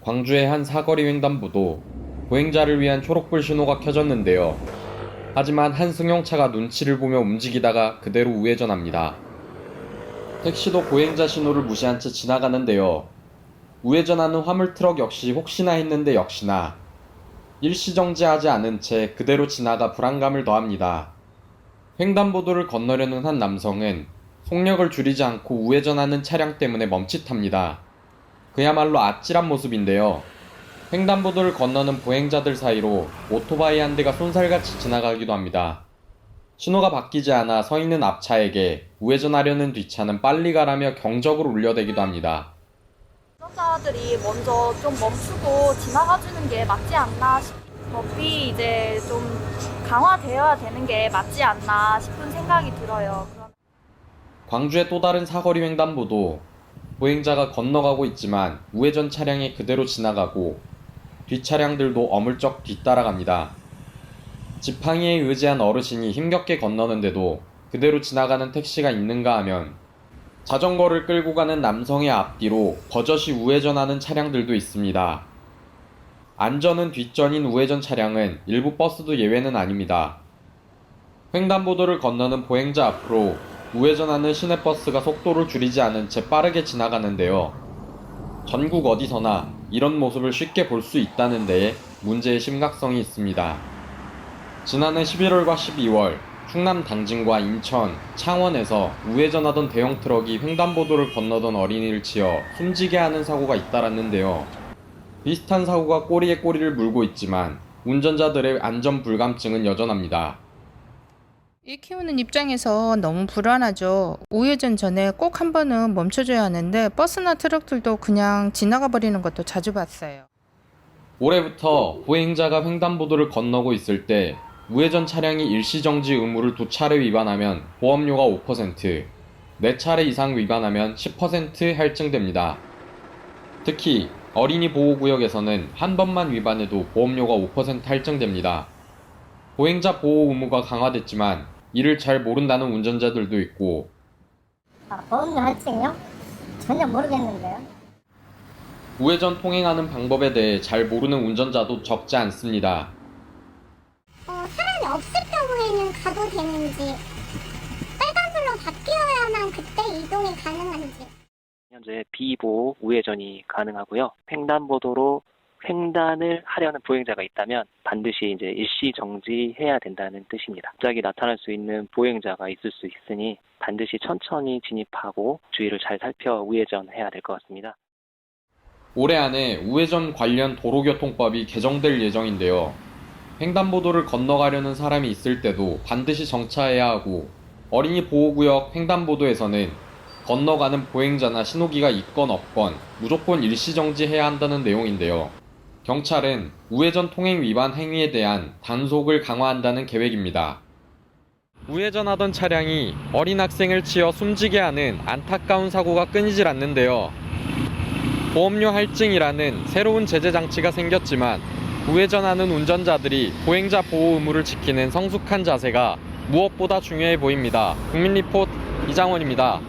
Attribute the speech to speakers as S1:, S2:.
S1: 광주의 한 사거리 횡단보도 보행자를 위한 초록불 신호가 켜졌는데요. 하지만 한 승용차가 눈치를 보며 움직이다가 그대로 우회전합니다. 택시도 보행자 신호를 무시한 채 지나가는데요. 우회전하는 화물트럭 역시 혹시나 했는데 역시나 일시정지하지 않은 채 그대로 지나가 불안감을 더합니다. 횡단보도를 건너려는 한 남성은 속력을 줄이지 않고 우회전하는 차량 때문에 멈칫합니다. 그야말로 아찔한 모습인데요. 횡단보도를 건너는 보행자들 사이로 오토바이 한 대가 쏜살같이 지나가기도 합니다. 신호가 바뀌지 않아 서 있는 앞차에게 우회전하려는 뒷차는 빨리 가라며 경적을 울려대기도 합니다.
S2: 운전자들이 먼저 좀 멈추고 지나가주는 게 맞지 않나 법이 이제 좀 강화되어야 되는 게 맞지 않나 싶은 생각이 들어요.
S1: 광주의 또 다른 사거리 횡단보도 보행자가 건너가고 있지만 우회전 차량이 그대로 지나가고 뒷차량들도 어물쩍 뒤따라갑니다. 지팡이에 의지한 어르신이 힘겹게 건너는데도 그대로 지나가는 택시가 있는가 하면 자전거를 끌고 가는 남성의 앞뒤로 버젓이 우회전하는 차량들도 있습니다. 안전은 뒷전인 우회전 차량은 일부 버스도 예외는 아닙니다. 횡단보도를 건너는 보행자 앞으로 우회전하는 시내버스가 속도를 줄이지 않은 채 빠르게 지나가는데요. 전국 어디서나 이런 모습을 쉽게 볼 수 있다는 데에 문제의 심각성이 있습니다. 지난해 11월과 12월 충남 당진과 인천, 창원에서 우회전하던 대형 트럭이 횡단보도를 건너던 어린이를 치어 숨지게 하는 사고가 잇따랐는데요. 비슷한 사고가 꼬리에 꼬리를 물고 있지만 운전자들의 안전 불감증은 여전합니다.
S3: 애 키우는 입장에서 너무 불안하죠. 우회전 전에 꼭 한 번은 멈춰줘야 하는데 버스나 트럭들도 그냥 지나가 버리는 것도 자주 봤어요.
S1: 올해부터 보행자가 횡단보도를 건너고 있을 때 우회전 차량이 일시정지 의무를 2차례 위반하면 보험료가 5%, 4차례 이상 위반하면 10% 할증됩니다. 특히 어린이 보호구역에서는 한 번만 위반해도 보험료가 5% 할증됩니다. 보행자 보호 의무가 강화됐지만 이를 잘 모른다는 운전자들도 있고
S4: 보험료 할증이요? 전혀 모르겠는데요.
S1: 우회전 통행하는 방법에 대해 잘 모르는 운전자도 적지 않습니다.
S4: 사람이 없을 경우에는 가도 되는지, 빨간불로 바뀌어야만 그때 이동이 가능한지.
S5: 현재 비보호 우회전이 가능하고요. 횡단보도로 횡단을 하려는 보행자가 있다면 반드시 이제 일시 정지해야 된다는 뜻입니다. 갑자기 나타날 수 있는 보행자가 있을 수 있으니 반드시 천천히 진입하고 주의를 잘 살펴 우회전해야 될 것 같습니다.
S1: 올해 안에 우회전 관련 도로교통법이 개정될 예정인데요. 횡단보도를 건너가려는 사람이 있을 때도 반드시 정차해야 하고 어린이 보호구역 횡단보도에서는 건너가는 보행자나 신호기가 있건 없건 무조건 일시정지해야 한다는 내용인데요. 경찰은 우회전 통행 위반 행위에 대한 단속을 강화한다는 계획입니다. 우회전하던 차량이 어린 학생을 치어 숨지게 하는 안타까운 사고가 끊이질 않는데요. 보험료 할증이라는 새로운 제재 장치가 생겼지만 우회전하는 운전자들이 보행자 보호 의무를 지키는 성숙한 자세가 무엇보다 중요해 보입니다. 국민리포트 이장원입니다.